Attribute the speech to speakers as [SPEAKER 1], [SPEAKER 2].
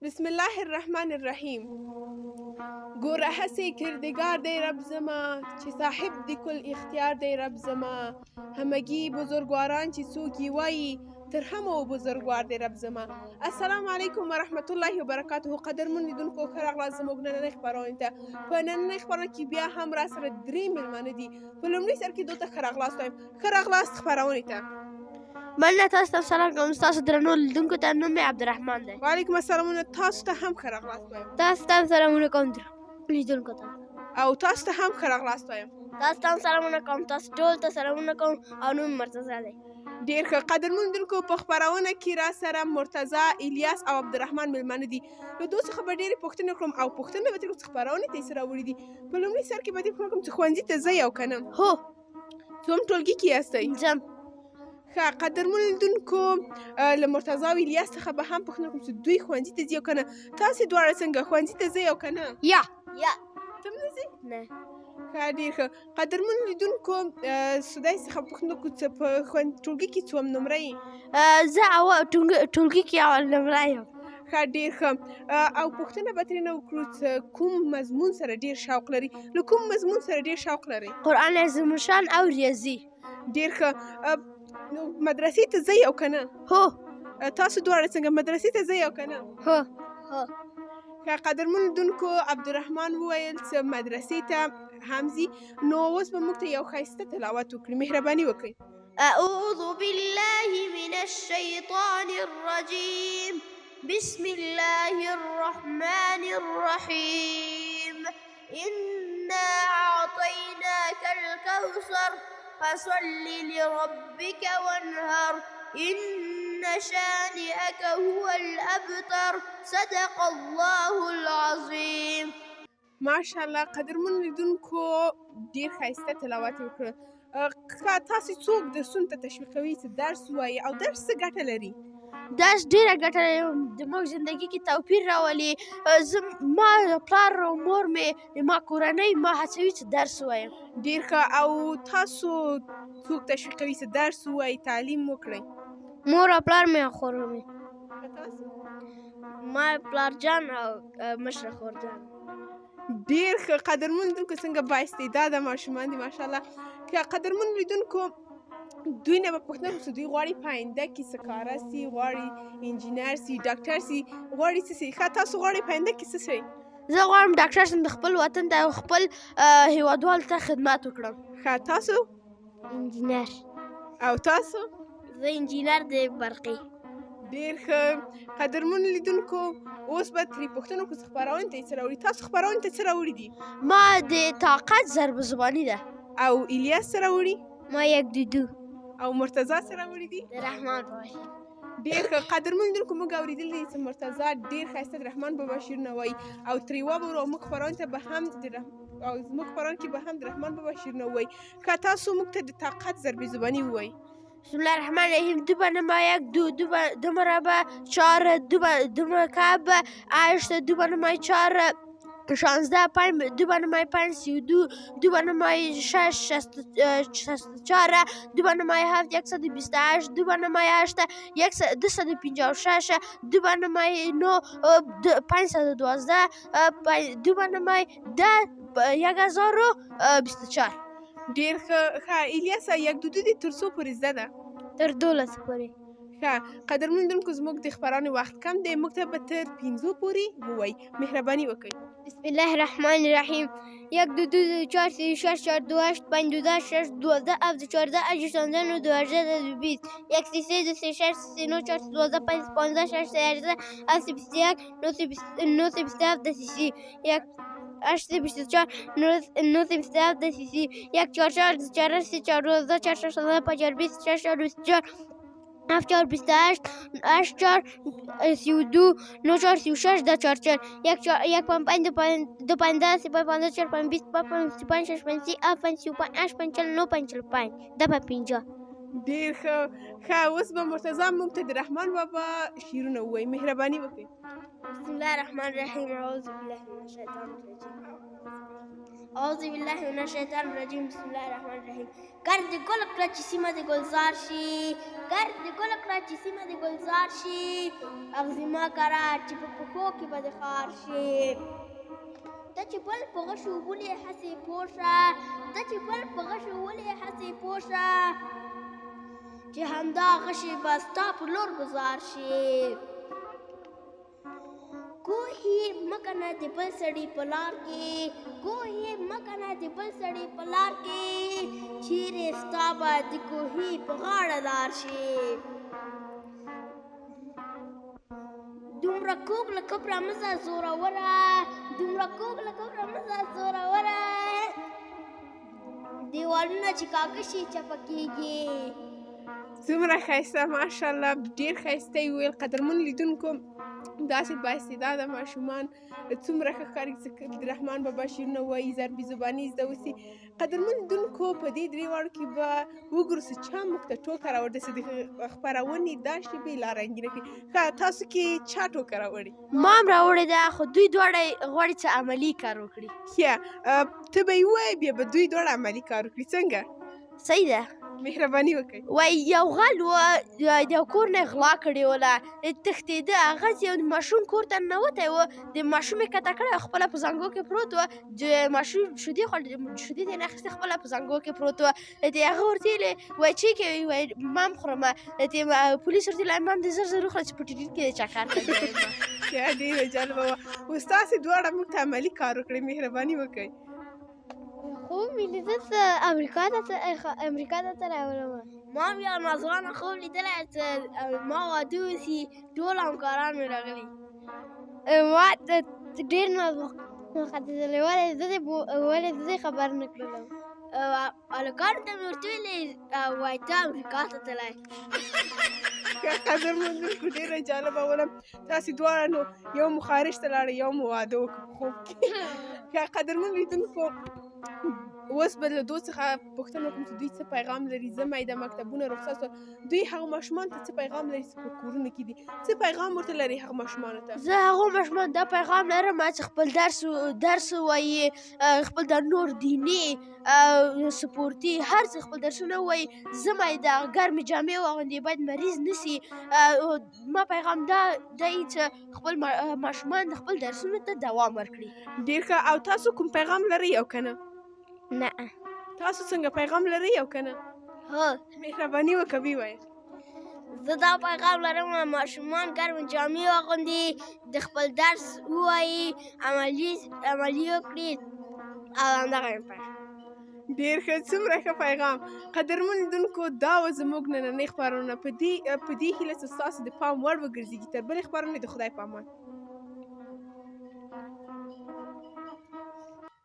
[SPEAKER 1] بسم الله الرحمن الرحیم. ګوره هسې کردګار دی رب زما، چې صاحب د کل اختیار دی رب زما. همگی بزرگواران چې څوک یې وایي، تر همو بزرگوار دی رب زما. السلام علیکم ورحمت الله وبرکاته. قدرمن لیدونکو ښه راغلاست زموږ نننۍ خپرونې ته. په نننۍ خپرونه کې بیا هم را سره 3 میلمانه دي. په لومړي سر کې دوی ته ښه راغلاست وایم. ښه راغلاست خپرونې ته.
[SPEAKER 2] مننه، تاسو ته سلام کوم. ستاسو درنو لیدونکو ته نوم مې عبدالرحمن دی.
[SPEAKER 1] وعلیکم السلامونه. تاسو ته هم ښه راغلاست وایم.
[SPEAKER 2] تاسو ته سلامونه کوم لیدونکو ته.
[SPEAKER 1] او تاسو ته هم ښه راغلاست وایم.
[SPEAKER 2] تاسو ته سلامونه کوم. تاسو ټول ته سلامونه کوم. او نوم مرتضی دی.
[SPEAKER 1] ډېر ښه. قدرمن لیدونکو، په خپرونه کې را سره مرتضی، الیاس او عبدالرحمن میلمانه دي. له دوی څخه به ډېرې پوښتنې وکړم او پوښتنې به ترې چې خپرونې ته یې څه راوړي دي. په لومړي سر کې به دې پوښتنه کوم چې ښوونځي ته ځئ او که نه؟
[SPEAKER 2] هو،
[SPEAKER 1] څوم ټولګي کې یاستئ؟
[SPEAKER 2] ځم.
[SPEAKER 1] ښه. قدرمن لیدونکو، له مرتضی او الیاس څخه به هم پوښتنه کوم چې دوی ښوونځي ته ځي او که نه. تاسې دواړه څنګه ښوونځي ته ځئ او که نه؟
[SPEAKER 2] یا
[SPEAKER 1] ته هم نه ځې؟
[SPEAKER 2] نه.
[SPEAKER 1] ښه، ډېر ښه. قدرمن لیدونکو، خدای څخه پوښتنه وکړو چې په ټولګي کې څوم نمره یې؟
[SPEAKER 2] زه ټولګي کې اول نمره یم.
[SPEAKER 1] ښه، ډېر ښه. او پوښتنه به ترېنه وکړو چې کوم مضمون سره ډېر شوق لري؟ له کوم مضمون سره ډېر شوق لرئ؟
[SPEAKER 2] قرآن عظیم الشان او ریاضي.
[SPEAKER 1] ډېر ښه. نو مدرسې ته ځئ او که نه؟
[SPEAKER 2] هو.
[SPEAKER 1] تاسو دواړه څنګه مدرسې ته ځئ او که نه؟
[SPEAKER 2] هو.
[SPEAKER 1] ښه. قدرمن لیدونکو، عبدالرحمن وویل چې مدرسې ته هم ځي. نو اوس به موږ ته یو ښایسته تلاوت وکړي. مهرباني وکړئ.
[SPEAKER 2] أعوذ بالله من الشيطان الرجيم. بسم الله الرحمن الرحيم. إنا أعطيناك الكوثر فصل لربك وانهر إن شانئك هو الأبتر. صدق الله العظيم.
[SPEAKER 1] ماشاءالله. قدرمن لیدونکو، ډېر ښایسته تلاوت یې وکړ. ښه، تاسې څوک درسونو ته تشویقوي چې درس ووایي او درس څه ګټه لري؟
[SPEAKER 2] درس ډېره ګټه لري. زموږ زندګي کې توپیر راولي. ما پلار او مور مې، ما کورنۍ ما هڅوي چې درس ووایم.
[SPEAKER 1] ډېر ښه. او تاسو څوک تشویقوي چې درس ووایي، تعلیم وکړئ؟
[SPEAKER 2] مور او پلار مې او خور مې.
[SPEAKER 1] تاسو؟
[SPEAKER 2] ما پلار جان او مشره خور جان.
[SPEAKER 1] ډېر ښه. قدرمن لیدونکو، څنګه بااستعداده ماشومان دي ماشاءالله. که قدرمن لیدونکو، دوی نه به پوښتنه وکړو چې دوی غواړي په آینده کې څه کاره سي، غواړي انجینر سي، ډاکټر سي، غواړي څه سي. ښه، تاسو غواړئ په آینده کې څه شئ؟
[SPEAKER 2] زه غواړم ډاکټر شم، د خپل وطن ته او خپل هیوادوالو ته خدمت وکړم.
[SPEAKER 1] ښه. تاسو؟
[SPEAKER 2] انجینر.
[SPEAKER 1] او تاسو؟
[SPEAKER 2] زه انجینر د برقي.
[SPEAKER 1] ډېر ښه. قدرمن لیدونکو، اوس به ترې پوښتنه وکړو چې خپرونې ته یې څه راوړي. تاسو خپرونې ته څه راوړي دي؟
[SPEAKER 2] ما د طاقت ضرب زباني ده.
[SPEAKER 1] او الیاس څه راوړي؟
[SPEAKER 2] ما یک دودو.
[SPEAKER 1] او مرتضی څه راوړي دي؟
[SPEAKER 2] د رحمان بابا.
[SPEAKER 1] ډېر ښه. قدرمن لیدونکو، موږ اورېدلي دي چې مرتضی ډېر ښایسته د رحمان بابا شعرونه وایي او ترې واورو. او موږ خپرونې ته به هم او زموږ خپرونه کې به هم د رحمان بابا شعرونه ووایي. که تاسو موږ ته د طاقت ضرب زباني ووایي.
[SPEAKER 2] بسم الله الرحمن الرحیم. دو به نما یک دو مربع 4 دو مکعب 8 دو به نمای 4 16 5 دو به نمای 5 32 دو به نمای 6 64 دو به نمای 7 128 دو به نمای 8 256 دو به نمای 9 512 دو به نمای 1024.
[SPEAKER 1] ډېر ښه. ښه، الیاسه، یک دودو دې تر څو پورې زده ده؟
[SPEAKER 2] تر 12 پورې.
[SPEAKER 1] ښه. قدرمن لیدونکو، زموږ د خپرونې وخت کم دی. موږ ته به تر 5 پورې ووایي. مهرباني وکړئ.
[SPEAKER 2] بسم الله الرحمن الرحیم. 1 2 2 4 3 6 4 2 8 5 2 10 6 12 14 18 19 20 20 1 3 2 3 6 9 4 12 5 15 16 17 18 19 1 8 24 9 17 1 4 4 4 3 4 12 4 6 5 20 6 24 9 28 8 4 32 9 4 36 10 4 4 1 5 5 2 5 10 5 15 4 5 20 5 5 6 5 7 5 5 8 5 9 5 5 10 5.
[SPEAKER 1] ډېر ښه. ښه، اوس به مرتضی موږ ته د رحمان بابا شعرونه ووایي. مهرباني وکړئ.
[SPEAKER 2] بسم الله الرحمن الرحیم. اعوذ بالله من الشیطان الرجیم. اعوذ بالله من الشیطان الرجیم بسم الله الرحمن الرحیم ګرد ګل کړه چې سیمه د ګلزار شي ګرد ګل کړه چې سیمه د ګلزار شي اغزي ما کرا چې په پښو کې به د خار شي ته چې بل په غشو ولې هسې پوشه ته چې بل په غشو ولې هسې پوشه چې همدا غشي به ستا په لور ګزار شي کوهی مکنه د بل سړي په لار کې کوهی مکنه د بل سړي په لار کې چیرې ستا به د کوهي په غاړه لار شي دومره کوږ له کبره مزه زوروره دومره کوږ له کبره مزه زوروره دیوالونه چې کاږه شي چپه کېږي
[SPEAKER 1] څومره ښایسته ماشاءالله ډېر ښایسته یې وویل. قدرمن لیدونکو داسې بااستعداده ماشومان څومره ښه ښکاري چې عبدالرحمن بابا شعرونه وایي ضربي زباني زده وسي. قدرمن لیدونکو په دې درې واړو کې به وګورو چې چا موږ ته ټوکه راوړې چې د خپرونې دا شیبې لا رنګینه کړي. ښه تاسو کې چا ټوکه راوړې؟
[SPEAKER 2] ما هم راوړې ده خو دوی دواړه غواړي چې عملي کار وکړي
[SPEAKER 1] ښه ته به یې ووایې بیا به دوی دواړه عملي کار وکړي. څنګه؟
[SPEAKER 2] صحیح ده
[SPEAKER 1] مهرباني وکړئ.
[SPEAKER 2] وای یو غل و د کور نه غلا کړې وله تښتېده هغه یو ماشوم کور ته ننوتی و د ماشوم یې کته کړی خپله په زنګو کې پروت و د ماشوم شیدې خوړلې شیدې یې نه اخیستې خپله په زنګو کې پروت و هغه ورته ویلې وایي چې کوي وایي ما هم خورم پولیس ورته ویل ما هم دې زر زر وخوړه چې په ټیټیټ کې دې چکر ته
[SPEAKER 1] ډېره جالبه وه. اوس تاسې دواړه موږ ته عملي کار وکړئ. مهرباني وکړئ.
[SPEAKER 2] خوب مې لیده څه امریکا ته راولم ما هم یو ناځوانه خوب لیدلی چې ما واده وسي ټول همکاران مې راغلي ما ډېر ناخطېدلی ولې زه خبر نه کړلم هلکانو ته مې ورته ویلې وایي ته امریکا ته تللی
[SPEAKER 1] قدرمندونکو ډېره جالبه ولم. تاسې دواړه نو یو مو خارج ته لاړئ یو مو واده وکړو په خوب کې. قدرمن لیدونکو اوس به له دوی څخه پوښتنه وکړم چې دوی څه پیغام لري. ځمئ د مکتبونه رخصت شول دوی هغو ماشومانو ته څه پیغام لري چې په کورونو کې دي څه پیغام ورته لري هغو ماشومانو ته؟
[SPEAKER 2] زه هغو ماشومانو دا پیغام لرم چې خپل درس ووایي خپل د نور دیني سپورتي هر څه خپل درسونه ووایي ځمئ د ګرمې جامې واغوندي باید مریض نه سي. ما پیغام دا دی چې خپل ماشومان د خپل درسونو ته دوام ورکړي.
[SPEAKER 1] ډېر ښه. او تاسو کوم پیغام لرئ او که نه؟
[SPEAKER 2] نه.
[SPEAKER 1] تاسو څنګه پیغام لرئ او که نه؟
[SPEAKER 2] هو.
[SPEAKER 1] مهرباني وکړه ویې وایه.
[SPEAKER 2] زه دا پیغام لرم ماشومان ګرمې جامې واغوندي د خپل درس ووایي عملي وکړي او همدغه مې پیغام.
[SPEAKER 1] ډېر ښه. څومره ښه پیغام. قدرمن لیدونکو دا وه زموږ نننۍ خپرونه په دې هیله چې ستاسو د پام وړ وګرځېږي. تر بلې خپرونې د خدای په امان.